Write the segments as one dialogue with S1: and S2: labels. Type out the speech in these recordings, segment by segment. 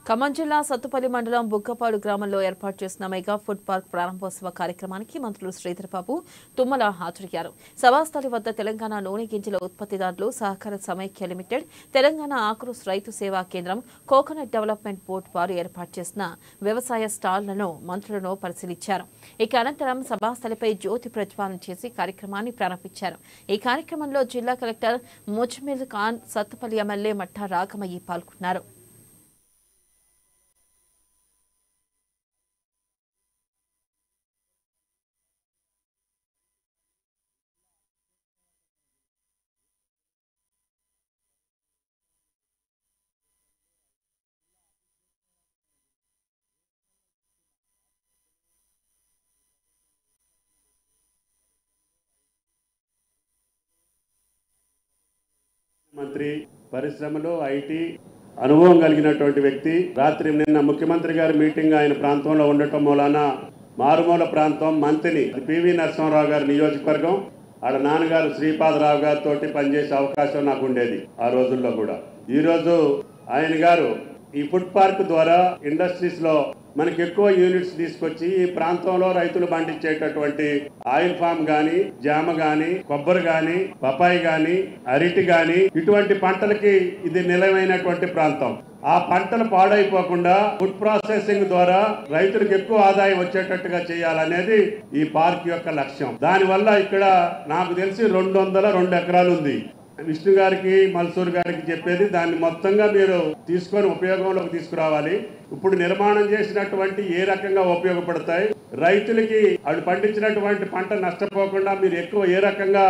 S1: ఖమ్మం జిల్లా సత్తుపల్లి మండలం బుగ్గపాడు గ్రామంలో ఏర్పాటు చేసిన మెగా ఫుడ్ పార్క్ ప్రారంభోత్సవ కార్యక్రమానికి మంత్రులు శ్రీధరబాబు, తుమ్మల హాజరయ్యారు. సభాస్థలి వద్ద తెలంగాణ నూనె గింజల ఉత్పత్తిదారులు సహకార సమైక్య లిమిటెడ్, తెలంగాణ ఆక్రోస్ రైతు సేవా కేంద్రం, కోకోనట్ డెవలప్మెంట్ బోర్డు వారు ఏర్పాటు చేసిన వ్యవసాయ స్టాళ్లను మంత్రులను పరిశీలించారు. ఇక అనంతరం సభాస్థలిపై జ్యోతి ప్రజ్వాలన చేసి కార్యక్రమాన్ని ప్రారంభించారు. ఈ కార్యక్రమంలో జిల్లా కలెక్టర్ ముజ్మిల్ ఖాన్, సత్తుపల్లి ఎమ్మెల్యే మట్టా రాగమయ్యి పాల్గొన్నారు.
S2: మంత్రి, పరిశ్రమలు, ఐటీ అనుభవం కలిగినటువంటి వ్యక్తి. రాత్రి నిన్న ముఖ్యమంత్రి గారి మీటింగ్ ఆయన ప్రాంతంలో ఉండటం మూలాన మారుమూల ప్రాంతం మంత్రిని పివి నరసింహారావు గారి నియోజకవర్గం, ఆడ నాన్నగారు శ్రీపాదరావు గారితో పనిచేసే అవకాశం నాకు ఉండేది ఆ రోజుల్లో కూడా. ఈరోజు ఆయన గారు ఈ ఫుడ్ పార్క్ ద్వారా ఇండస్ట్రీస్ లో మనకి ఎక్కువ యూనిట్స్ తీసుకొచ్చి ఈ ప్రాంతంలో రైతులు పండించేటటువంటి ఆయిల్ ఫామ్ గాని, జామ గాని, కొబ్బరి గాని, పపాయి గాని, అరటి గాని ఇటువంటి పంటలకి ఇది నిలవైనటువంటి ప్రాంతం. ఆ పంటలు పాడైపోకుండా ఫుడ్ ప్రాసెసింగ్ ద్వారా రైతులకు ఎక్కువ ఆదాయం వచ్చేటట్టుగా చేయాలనేది ఈ పార్క్ యొక్క లక్ష్యం. దానివల్ల ఇక్కడ నాకు తెలిసి 202 ఎకరాలు ఉంది. విష్ణు గారికి, మల్సూర్ గారికి చెప్పేది దాన్ని మొత్తంగా మీరు తీసుకొని ఉపయోగంలోకి తీసుకురావాలి. ఇప్పుడు నిర్మాణం చేసినటువంటి ఏ రకంగా ఉపయోగపడతాయి, రైతులకి అవి పండించినటువంటి పంట నష్టపోకుండా మీరు ఎక్కువ ఏ రకంగా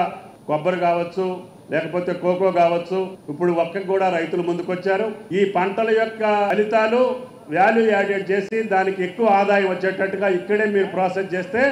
S2: కొబ్బరి కావచ్చు, లేకపోతే కోకో కావచ్చు, ఇప్పుడు ఒక్కకి కూడా రైతులు ముందుకొచ్చారు. ఈ పంటల యొక్క ఫలితాలు వాల్యూ యాడెడ్ చేసి దానికి ఎక్కువ ఆదాయం వచ్చేటట్టుగా ఇక్కడే మీరు ప్రాసెస్ చేస్తే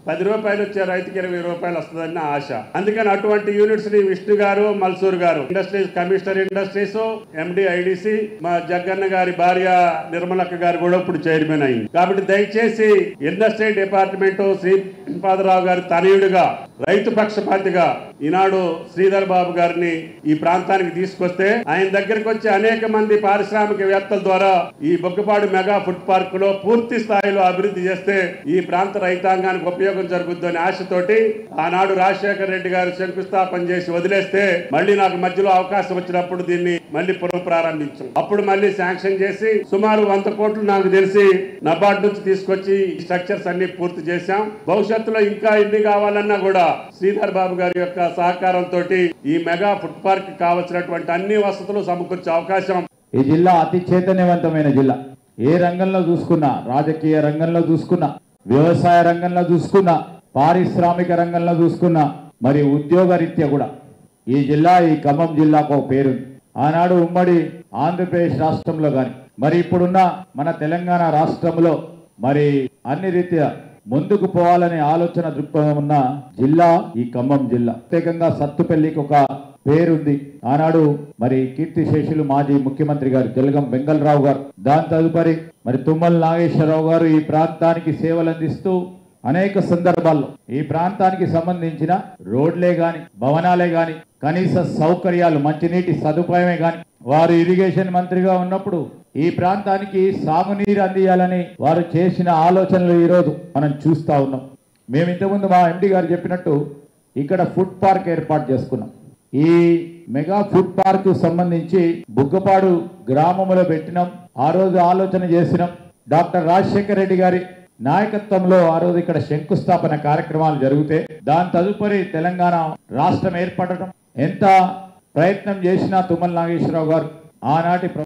S2: 10 రూపాయలు వచ్చే రైతుకి 20 రూపాయలు వస్తుందని ఆశ. అందుకని అటువంటి యూనిట్స్ ని విష్ణు గారు, మల్సూర్ గారు, ఇండస్ట్రీస్ కమిషనర్ ఇండస్ట్రీస్, ఎండి ఐడిసి, మా జగ్గన్న గారి భార్య నిర్మలక్క గారు కూడా ఇప్పుడు చైర్మన్ అయింది. కాబట్టి దయచేసి ఇండస్ట్రీ డిపార్ట్మెంట్ శ్రీపాదరావు గారి తనయుడిగా, రైతు పక్షపాతిగా ఈనాడు శ్రీధర్ బాబు గారిని ఈ ప్రాంతానికి తీసుకొస్తే ఆయన దగ్గరికి వచ్చి అనేక మంది పారిశ్రామికవేత్తల ద్వారా ఈ బొగ్గపాడు మెగా ఫుడ్ పార్క్ లో పూర్తి స్థాయిలో అభివృద్ధి చేస్తే ఈ ప్రాంత రైతాంగానికి ఉపయోగం జరుగుతుందని ఆశతోటి ఆనాడు రాజశేఖర రెడ్డి గారు శంకుస్థాపన చేసి వదిలేస్తే మళ్ళీ నాకు మధ్యలో అవకాశం వచ్చినప్పుడు దీన్ని మళ్ళీ పునఃప్రారంభించాం. అప్పుడు మళ్ళీ శాంక్షన్ చేసి సుమారు 100 కోట్లు నాకు తెలిసి నబార్డు నుంచి తీసుకొచ్చి స్ట్రక్చర్స్ అన్ని పూర్తి చేశాం. భవిష్యత్తులో ఇంకా ఎన్ని కావాలన్నా కూడా శ్రీధర్ బాబు గారి యొక్క సహకారంతో ఈ మెగా ఫుడ్ పార్క్ కావలసినటువంటి అన్ని వసతులు సమకూర్చే అవకాశం.
S3: ఈ జిల్లా అతి చైతన్యవంతమైన జిల్లా. ఏ రంగంలో చూసుకున్నా, రాజకీయ రంగంలో చూసుకున్నా, వ్యవసాయ రంగంలో చూసుకున్నా, పారిశ్రామిక రంగంలో చూసుకున్నా, మరి ఉద్యోగ రీత్యా కూడా ఈ జిల్లా, ఈ ఖమ్మం జిల్లాకు ఒక పేరుంది. ఆనాడు ఉమ్మడి ఆంధ్రప్రదేశ్ రాష్ట్రంలో కానీ, మరి ఇప్పుడున్న మన తెలంగాణ రాష్ట్రంలో మరి అన్ని రీత్యా ముందుకు పోవాలనే ఆలోచన దృక్పథం ఉన్న జిల్లా ఈ ఖమ్మం జిల్లా. ప్రత్యేకంగా సత్తుపల్లికి ఒక పేరుంది. ఆనాడు మరి కీర్తిశేషులు మాజీ ముఖ్యమంత్రి గారు జలగం వెంగళరావు గారు, దాని తదుపరి మరి తుమ్మల నాగేశ్వరరావు గారు ఈ ప్రాంతానికి సేవలు అందిస్తూ అనేక సందర్భాల్లో ఈ ప్రాంతానికి సంబంధించిన రోడ్లే గాని, భవనాలే గాని, కనీస సౌకర్యాలు, మంచినీటి సదుపాయమే గాని, వారు ఇరిగేషన్ మంత్రిగా ఉన్నప్పుడు ఈ ప్రాంతానికి సాగునీరు అందియాలని వారు చేసిన ఆలోచనలు ఈరోజు మనం చూస్తా ఉన్నాం. మేము ఇంతకుముందు మా ఎండి గారు చెప్పినట్టు ఇక్కడ ఫుడ్ పార్క్ ఏర్పాటు చేసుకున్నాం. ఈ మెగా ఫుడ్ పార్క్ సంబంధించి బుగ్గపాడు గ్రామంలో పెట్టినాం. ఆ రోజు ఆలోచన చేసినాం. డాక్టర్ రాజశేఖర రెడ్డి గారి నాయకత్వంలో ఆ రోజు ఇక్కడ శంకుస్థాపన కార్యక్రమాలు జరిగితే దాని తదుపరి తెలంగాణ రాష్ట్రం ఏర్పడటం, ఎంత ప్రయత్నం చేసినా తుమ్మల నాగేశ్వరరావు గారు ఆనాటి